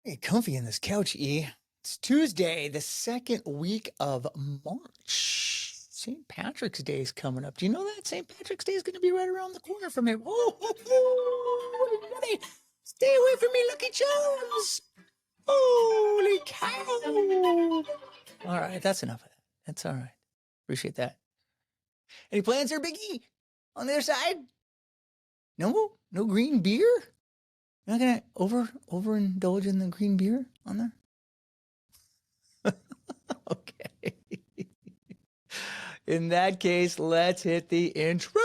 Get comfy in this couch, E. It's Tuesday, the second week of March. St. Patrick's Day is coming up. Do you know that St. Patrick's Day is going to be right around the corner from me? Everybody, stay away from me, Lucky Charms. Holy cow. All right, that's enough of that. That's all right. Appreciate that. Any plans there, Biggie? On the other side? No? No green beer? You're not going to overindulge in the green beer on there? Okay. In that case, let's hit the intro.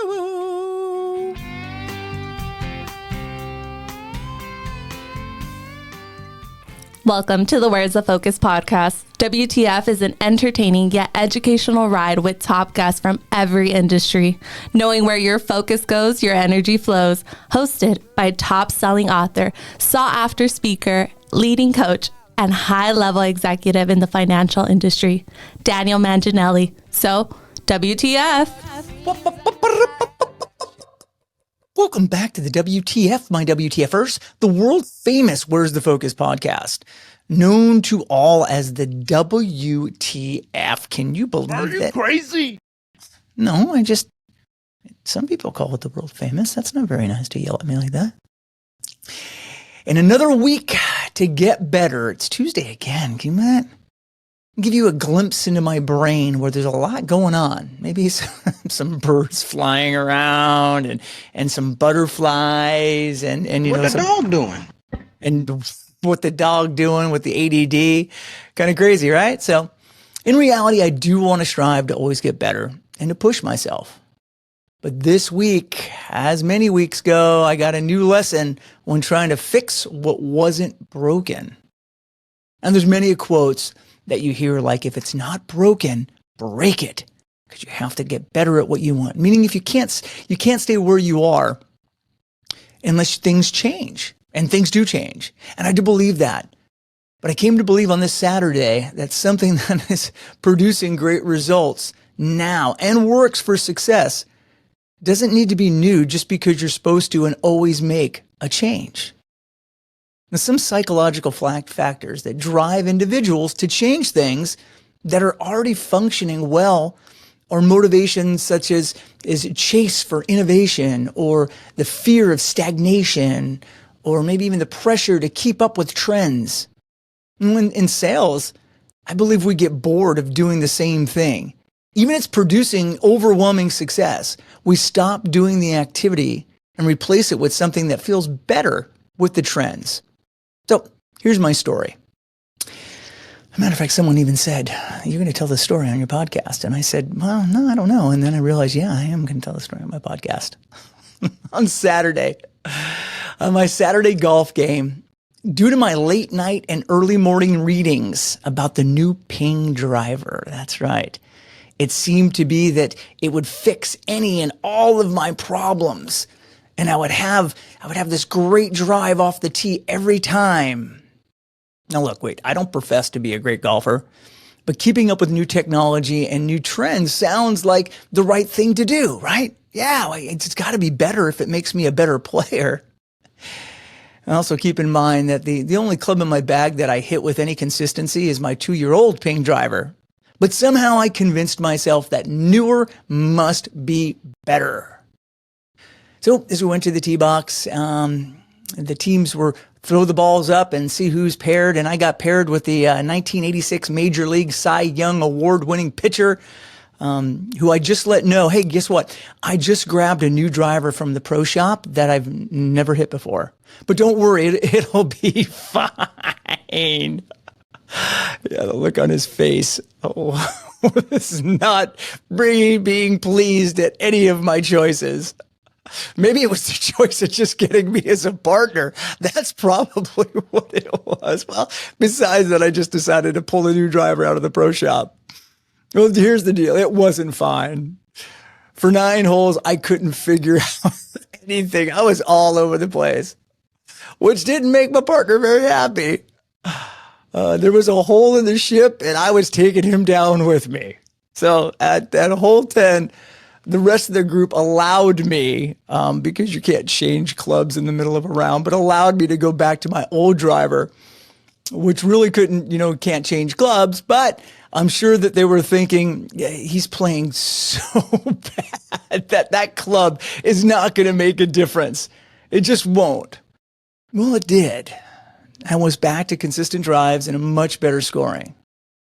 Welcome to the Where's the Focus podcast. WTF is an entertaining yet educational ride with top guests from every industry. Knowing where your focus goes, your energy flows. Hosted by top-selling author, sought-after speaker, leading coach, and high-level executive in the financial industry, Daniel Manginelli. So, WTF. Welcome back to the WTF, my WTFers, the world-famous Where's the Focus podcast, known to all as the WTF. Can you believe that? Are you crazy? No, some people call it the world-famous. That's not very nice to yell at me like that. In another week to get better. It's Tuesday again. Can you imagine that? Give you a glimpse into my brain where there's a lot going on. Maybe some birds flying around and some butterflies and you know, what the dog doing? And what the dog doing with the ADD. Kind of crazy, right? So in reality, I do want to strive to always get better and to push myself. But this week, as many weeks ago, I got a new lesson when trying to fix what wasn't broken. And there's many quotes that you hear like, if it's not broken, break it, because you have to get better at what you want. Meaning if you can't stay where you are unless things change, and things do change. And I do believe that. But I came to believe on this Saturday that something that is producing great results now and works for success doesn't need to be new just because you're supposed to and always make a change. Now, some psychological factors that drive individuals to change things that are already functioning well, or motivations such as chase for innovation, or the fear of stagnation, or maybe even the pressure to keep up with trends. And in sales, I believe we get bored of doing the same thing. Even if it's producing overwhelming success, we stop doing the activity and replace it with something that feels better with the trends. So here's my story. As a matter of fact, someone even said, you're going to tell this story on your podcast. And I said, well, no, I don't know. And then I realized, yeah, I am going to tell the story on my podcast. On Saturday, on my Saturday golf game, due to my late night and early morning readings about the new Ping driver, that's right, it seemed to be that it would fix any and all of my problems. And I would have this great drive off the tee every time. Now look, wait, I don't profess to be a great golfer, but keeping up with new technology and new trends sounds like the right thing to do, right? Yeah, it's got to be better if it makes me a better player. And also keep in mind that the only club in my bag that I hit with any consistency is my 2-year-old Ping driver. But somehow I convinced myself that newer must be better. So as we went to the tee box, the teams were throw the balls up and see who's paired. And I got paired with the 1986 Major League Cy Young award-winning pitcher, who I just let know, hey, guess what? I just grabbed a new driver from the pro shop that I've never hit before. But don't worry, it'll be fine. Yeah, the look on his face. Oh, this is not being pleased at any of my choices. Maybe it was the choice of just getting me as a partner. That's probably what it was. Well, besides that, I just decided to pull a new driver out of the pro shop. Well, here's the deal. It wasn't fine. For 9 holes, I couldn't figure out anything. I was all over the place, which didn't make my partner very happy. There was a hole in the ship, and I was taking him down with me. So at hole 10, the rest of the group allowed me, because you can't change clubs in the middle of a round, but allowed me to go back to my old driver which really can't change clubs, but I'm sure that they were thinking, yeah, he's playing so bad that club is not going to make a difference. It just won't. Well, it did. I was back to consistent drives and a much better scoring.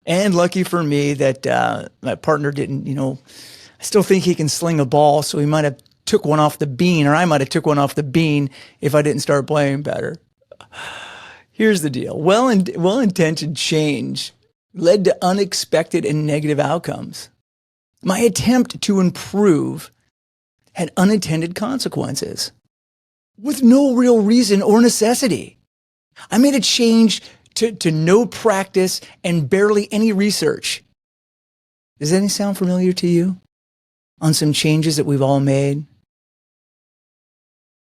And lucky for me that my partner didn't, I still think he can sling a ball, so he might have took one off the bean, or I might have took one off the bean if I didn't start playing better. Here's the deal. Well-intentioned change led to unexpected and negative outcomes. My attempt to improve had unintended consequences with no real reason or necessity. I made a change to no practice and barely any research. Does any sound familiar to you on some changes that we've all made?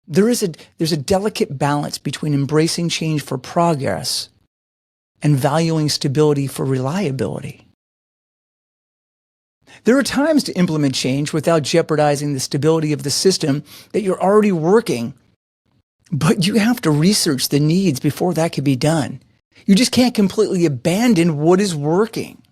There's a delicate balance between embracing change for progress and valuing stability for reliability. There are times to implement change without jeopardizing the stability of the system that you're already working, but you have to research the needs before that can be done. You just can't completely abandon what is working.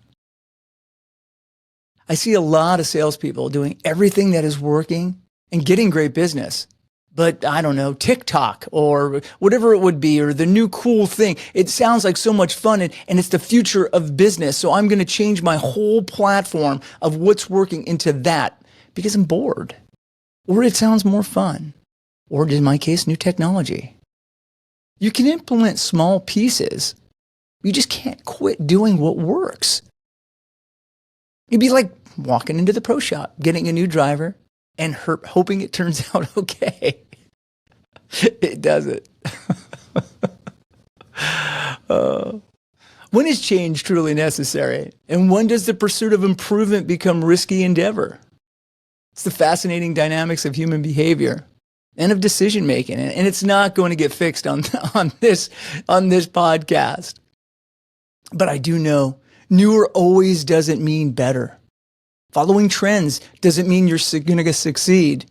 I see a lot of salespeople doing everything that is working and getting great business. But I don't know, TikTok or whatever it would be, or the new cool thing. It sounds like so much fun and it's the future of business. So I'm going to change my whole platform of what's working into that because I'm bored. Or it sounds more fun. Or in my case, new technology. You can implement small pieces. You just can't quit doing what works. It'd be like walking into the pro shop, getting a new driver, and hoping it turns out okay. It doesn't. When is change truly necessary? And when does the pursuit of improvement become risky endeavor? It's the fascinating dynamics of human behavior and of decision making. And it's not going to get fixed on this podcast. But I do know newer always doesn't mean better. Following trends doesn't mean you're going to succeed.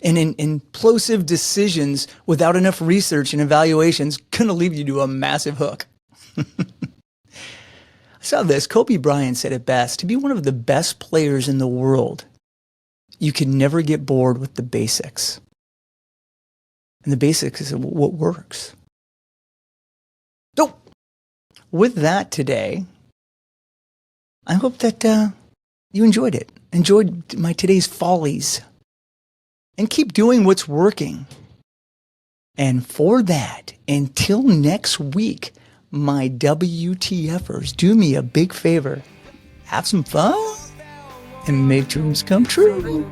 And implosive decisions without enough research and evaluations going to leave you to a massive hook. I saw this. Kobe Bryant said it best. To be one of the best players in the world, you can never get bored with the basics. And the basics is what works. So, with that today, I hope that you enjoyed it. Enjoyed my today's follies. And keep doing what's working. And for that, until next week, my WTFers, do me a big favor. Have some fun and make dreams come true.